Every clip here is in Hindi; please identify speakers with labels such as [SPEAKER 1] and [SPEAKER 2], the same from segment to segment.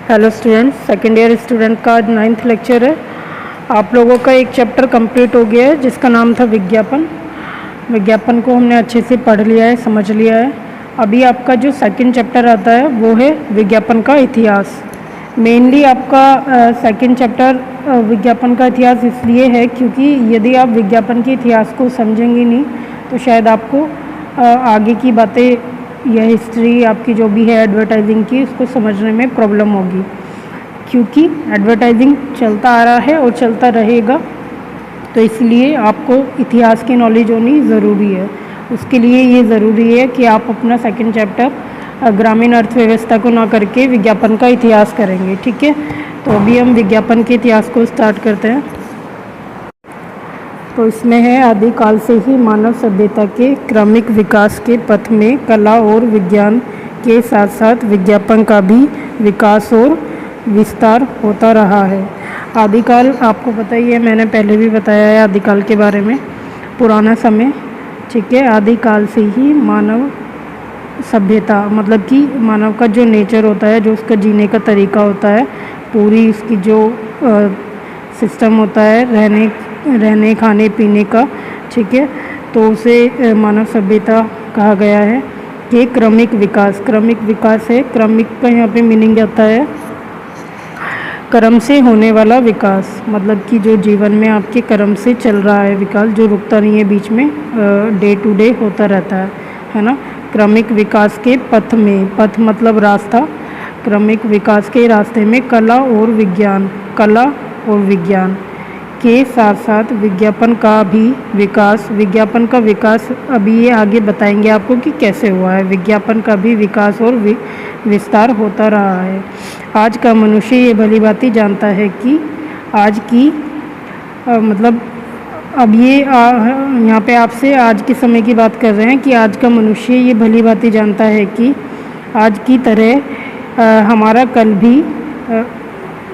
[SPEAKER 1] Hello students, second year student का आज 9th लेक्चर है। आप लोगों का एक चैप्टर कंप्लीट हो गया है जिसका नाम था विज्ञापन। विज्ञापन को हमने अच्छे से पढ़ लिया है, समझ लिया है। अभी आपका जो सेकंड चैप्टर आता है वो है विज्ञापन का इतिहास। मेनली आपका सेकंड चैप्टर विज्ञापन का इतिहास इसलिए है क्योंकि यदि आप विज्ञापन के इतिहास को समझेंगे नहीं तो शायद आपको आगे की बातें या हिस्ट्री आपकी जो भी है एडवर्टाइजिंग की उसको समझने में प्रॉब्लम होगी, क्योंकि एडवर्टाइजिंग चलता आ रहा है और चलता रहेगा। तो इसलिए आपको इतिहास की नॉलेज होनी ज़रूरी है। उसके लिए ये ज़रूरी है कि आप अपना सेकंड चैप्टर ग्रामीण अर्थव्यवस्था को ना करके विज्ञापन का इतिहास करेंगे। ठीक है, तो अभी हम विज्ञापन के इतिहास को स्टार्ट करते हैं। तो इसमें है आदिकाल से ही मानव सभ्यता के क्रमिक विकास के पथ में कला और विज्ञान के साथ साथ विज्ञापन का भी विकास और विस्तार होता रहा है। आदिकाल आपको पता ही है, मैंने पहले भी बताया है आदिकाल के बारे में, पुराना समय। ठीक है, आदिकाल से ही मानव सभ्यता मतलब कि मानव का जो नेचर होता है, जो उसका जीने का तरीका होता है, पूरी उसकी जो सिस्टम होता है रहने खाने पीने का, ठीक है, तो उसे मानव सभ्यता कहा गया है। कि क्रमिक विकास है। क्रमिक का यहाँ पे मीनिंग आता है कर्म से होने वाला विकास, मतलब कि जो जीवन में आपके कर्म से चल रहा है विकास, जो रुकता नहीं है, बीच में डे टू डे होता रहता है ना। क्रमिक विकास के पथ में, पथ मतलब रास्ता, क्रमिक विकास के रास्ते में कला और विज्ञान के साथ साथ विज्ञापन का विकास अभी ये आगे बताएंगे आपको कि कैसे हुआ है। विज्ञापन का भी विकास और विस्तार होता रहा है। आज का मनुष्य ये भली भांति जानता है कि आज की मतलब अब ये यहाँ पे आपसे आज के समय की बात कर रहे हैं कि आज का मनुष्य ये भली भांति जानता है कि आज की तरह हमारा कल भी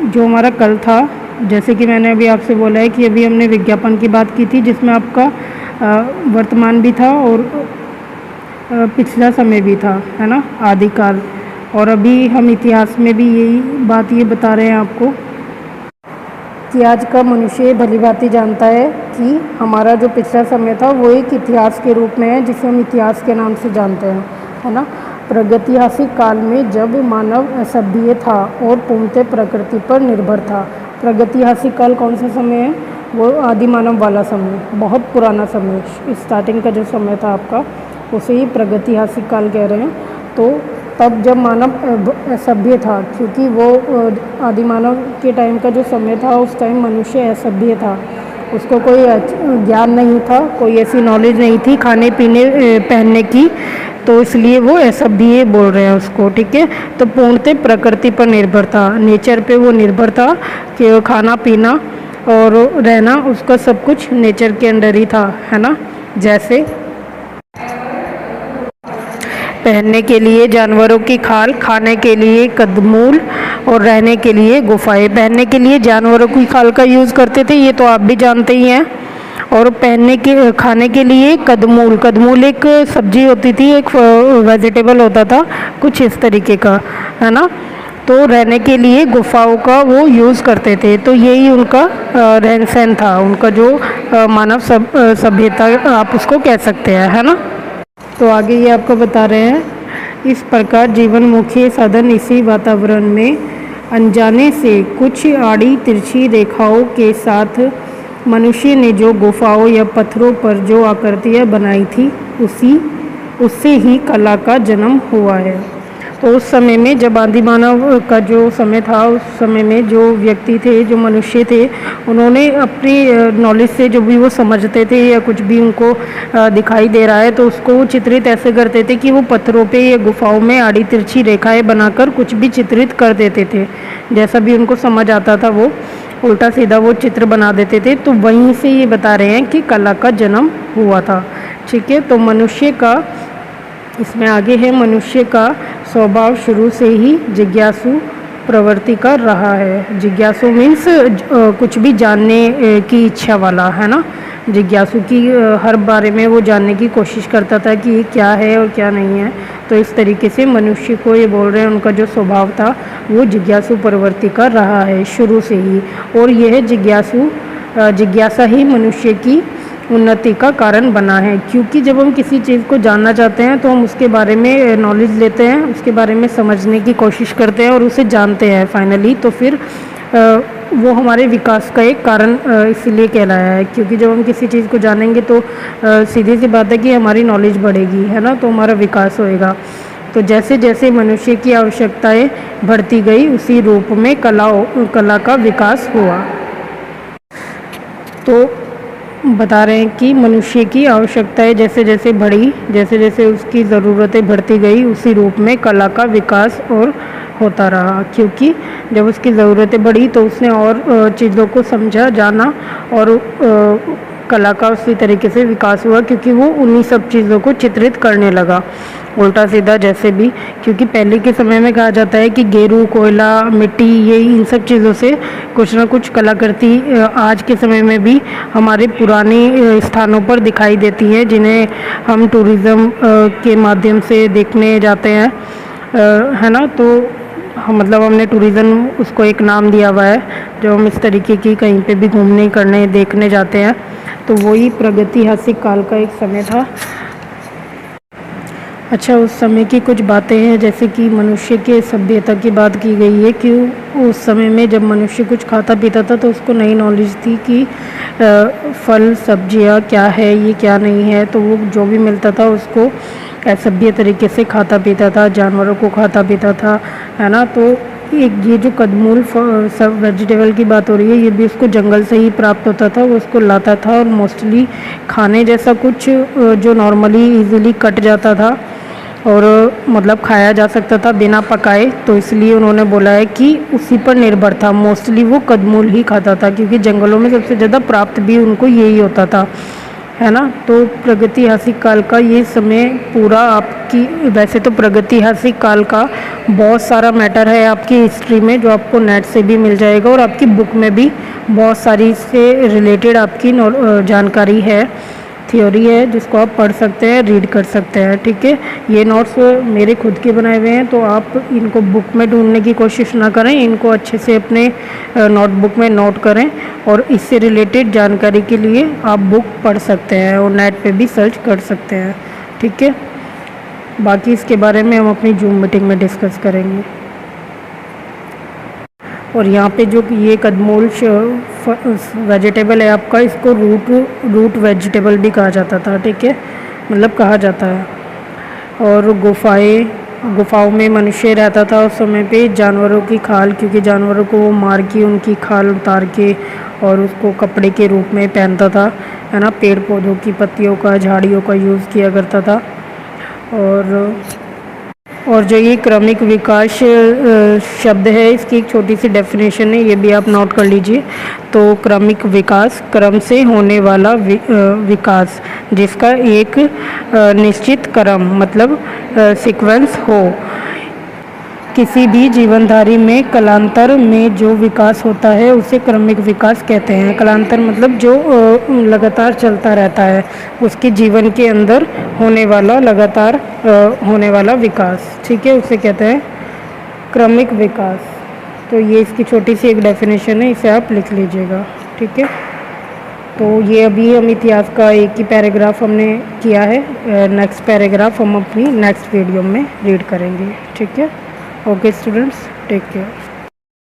[SPEAKER 1] जो हमारा कल था, जैसे कि मैंने अभी आपसे बोला है कि अभी हमने विज्ञापन की बात की थी जिसमें आपका वर्तमान भी था और पिछला समय भी था, है ना, आदिकाल। और अभी हम इतिहास में भी यही बात ये बता रहे हैं आपको कि आज का मनुष्य भली भांति जानता है कि हमारा जो पिछला समय था वो एक इतिहास के रूप में है, जिसे हम इतिहास के नाम से जानते हैं, है ना। प्रागैतिहासिक काल में जब मानव सभ्य था और पूर्णतः प्रकृति पर निर्भर था। प्रागैतिहासिक काल कौन सा समय है? वो आदि मानव वाला समय, बहुत पुराना समय, स्टार्टिंग का जो समय था आपका, उसे ही प्रागैतिहासिक काल कह रहे हैं। तो तब जब मानव सभ्य था, क्योंकि वो आदि मानव के टाइम का जो समय था उस टाइम मनुष्य असभ्य था, उसको कोई ज्ञान नहीं था, कोई ऐसी नॉलेज नहीं थी खाने पीने पहनने की, तो इसलिए वो असभ्य बोल रहे हैं उसको। ठीक है, तो पूर्णतः प्रकृति पर निर्भर था, नेचर पे वो निर्भर था कि खाना पीना और रहना उसका सब कुछ नेचर के अंडर ही था, है ना। जैसे पहनने के लिए जानवरों की खाल, खाने के लिए कंदमूल और रहने के लिए गुफाएं। पहनने के लिए जानवरों की खाल का यूज़ करते थे, ये तो आप भी जानते ही हैं। और खाने के लिए कंदमूल एक सब्जी होती थी, एक वेजिटेबल होता था कुछ इस तरीके का, है ना। तो रहने के लिए गुफाओं का वो यूज़ करते थे। तो यही उनका रहन सहन था, उनका जो मानव सभ्यता आप उसको कह सकते हैं, है ना। तो आगे ये आपको बता रहे हैं, इस प्रकार जीवन मुख्य साधन इसी वातावरण में अनजाने से कुछ आड़ी तिरछी रेखाओं के साथ मनुष्य ने जो गुफाओं या पत्थरों पर जो आकृतियाँ बनाई थी उससे ही कला का जन्म हुआ है। तो उस समय में जब आदि मानव का जो समय था, उस समय में जो व्यक्ति थे, जो मनुष्य थे, उन्होंने अपनी नॉलेज से जो भी वो समझते थे या कुछ भी उनको दिखाई दे रहा है तो उसको वो चित्रित ऐसे करते थे कि वो पत्थरों पे या गुफाओं में आड़ी तिरछी रेखाएं बनाकर कुछ भी चित्रित कर देते थे। जैसा भी उनको समझ आता था वो उल्टा सीधा वो चित्र बना देते थे। तो वहीं से ये बता रहे हैं कि कला का जन्म हुआ था। ठीक है, तो मनुष्य का इसमें आगे है, मनुष्य का स्वभाव शुरू से ही जिज्ञासु प्रवृत्ति का रहा है। जिज्ञासु मीन्स कुछ भी जानने की इच्छा वाला, है ना। जिज्ञासु की हर बारे में वो जानने की कोशिश करता था कि ये क्या है और क्या नहीं है। तो इस तरीके से मनुष्य को ये बोल रहे हैं उनका जो स्वभाव था वो जिज्ञासु प्रवृत्ति का रहा है शुरू से ही। और यह जिज्ञासा ही मनुष्य की उन्नति का कारण बना है, क्योंकि जब हम किसी चीज़ को जानना चाहते हैं तो हम उसके बारे में नॉलेज लेते हैं, उसके बारे में समझने की कोशिश करते हैं और उसे जानते हैं फाइनली, तो फिर वो हमारे विकास का एक कारण इसीलिए कहलाया है। क्योंकि जब हम किसी चीज़ को जानेंगे तो सीधी सी बात है कि हमारी नॉलेज बढ़ेगी, है ना, तो हमारा विकास होएगा। तो जैसे जैसे मनुष्य की आवश्यकताएं बढ़ती गई उसी रूप में कला का विकास हुआ। तो बता रहे हैं कि मनुष्य की आवश्यकताएं जैसे जैसे बढ़ी, जैसे जैसे उसकी ज़रूरतें बढ़ती गई उसी रूप में कला का विकास और होता रहा। क्योंकि जब उसकी ज़रूरतें बढ़ी तो उसने और चीज़ों को समझा, जाना, और कला का उसी तरीके से विकास हुआ, क्योंकि वो उन्हीं सब चीज़ों को चित्रित करने लगा, उल्टा सीधा जैसे भी। क्योंकि पहले के समय में कहा जाता है कि गेरू, कोयला, मिट्टी, ये इन सब चीज़ों से कुछ ना कुछ कलाकृति आज के समय में भी हमारे पुराने स्थानों पर दिखाई देती है, जिन्हें हम टूरिज़्म के माध्यम से देखने जाते हैं, है ना। तो मतलब हमने टूरिज़्म उसको एक नाम दिया हुआ है, जो हम इस तरीके की कहीं पे भी घूमने, करने, देखने जाते हैं। तो वही प्रागैतिहासिक काल का एक समय था। अच्छा, उस समय की कुछ बातें हैं, जैसे कि मनुष्य के सभ्यता की बात की गई है कि उस समय में जब मनुष्य कुछ खाता पीता था तो उसको नई नॉलेज थी कि फल सब्जियां क्या है, ये क्या नहीं है, तो वो जो भी मिलता था उसको सभ्य तरीके से खाता पीता था, जानवरों को खाता पीता था, है ना। तो एक ये जो कदमूल सब वेजिटेबल की बात हो रही है, ये भी उसको जंगल से ही प्राप्त होता था, वो उसको लाता था, और मोस्टली खाने जैसा कुछ जो नॉर्मली इजीली कट जाता था और मतलब खाया जा सकता था बिना पकाए, तो इसलिए उन्होंने बोला है कि उसी पर निर्भर था। मोस्टली वो कदमूल ही खाता था, क्योंकि जंगलों में सबसे ज़्यादा प्राप्त भी उनको यही होता था, है ना। तो प्रागैतिहासिक काल का ये समय पूरा आपकी, वैसे तो प्रागैतिहासिक काल का बहुत सारा मैटर है आपकी हिस्ट्री में, जो आपको नेट से भी मिल जाएगा, और आपकी बुक में भी बहुत सारी इससे रिलेटेड आपकी जानकारी है, थ्योरी है, जिसको आप पढ़ सकते हैं, रीड कर सकते हैं, ठीक है। ये नोट्स मेरे खुद के बनाए हुए हैं, तो आप इनको बुक में ढूंढने की कोशिश ना करें, इनको अच्छे से अपने नोटबुक में नोट करें, और इससे रिलेटेड जानकारी के लिए आप बुक पढ़ सकते हैं और नेट पे भी सर्च कर सकते हैं, ठीक है। बाकी इसके बारे में हम अपनी जूम मीटिंग में डिस्कस करेंगे। और यहाँ पे जो ये कदमूल वेजिटेबल है आपका, इसको रूट वेजिटेबल भी कहा जाता था, ठीक है, मतलब कहा जाता है। और गुफाओं में मनुष्य रहता था उस समय पे, जानवरों की खाल, क्योंकि जानवरों को वो मार के उनकी खाल उतार के और उसको कपड़े के रूप में पहनता था, है ना। पेड़ पौधों की पत्तियों का, झाड़ियों का यूज़ किया करता था। और जो ये क्रमिक विकास शब्द है, इसकी एक छोटी सी डेफिनेशन है, ये भी आप नोट कर लीजिए। तो क्रमिक विकास, क्रम से होने वाला विकास, जिसका एक निश्चित क्रम मतलब सीक्वेंस हो। किसी भी जीवनधारी में कालांतर में जो विकास होता है उसे क्रमिक विकास कहते हैं। कालांतर मतलब जो लगातार चलता रहता है, उसके जीवन के अंदर होने वाला लगातार होने वाला विकास, ठीक है, उसे कहते हैं क्रमिक विकास। तो ये इसकी छोटी सी एक डेफिनेशन है, इसे आप लिख लीजिएगा, ठीक है। तो ये अभी हम इतिहास का एक ही पैराग्राफ हमने किया है, नेक्स्ट पैराग्राफ हम अपनी नेक्स्ट वीडियो में रीड करेंगे, ठीक है। Okay students, take care.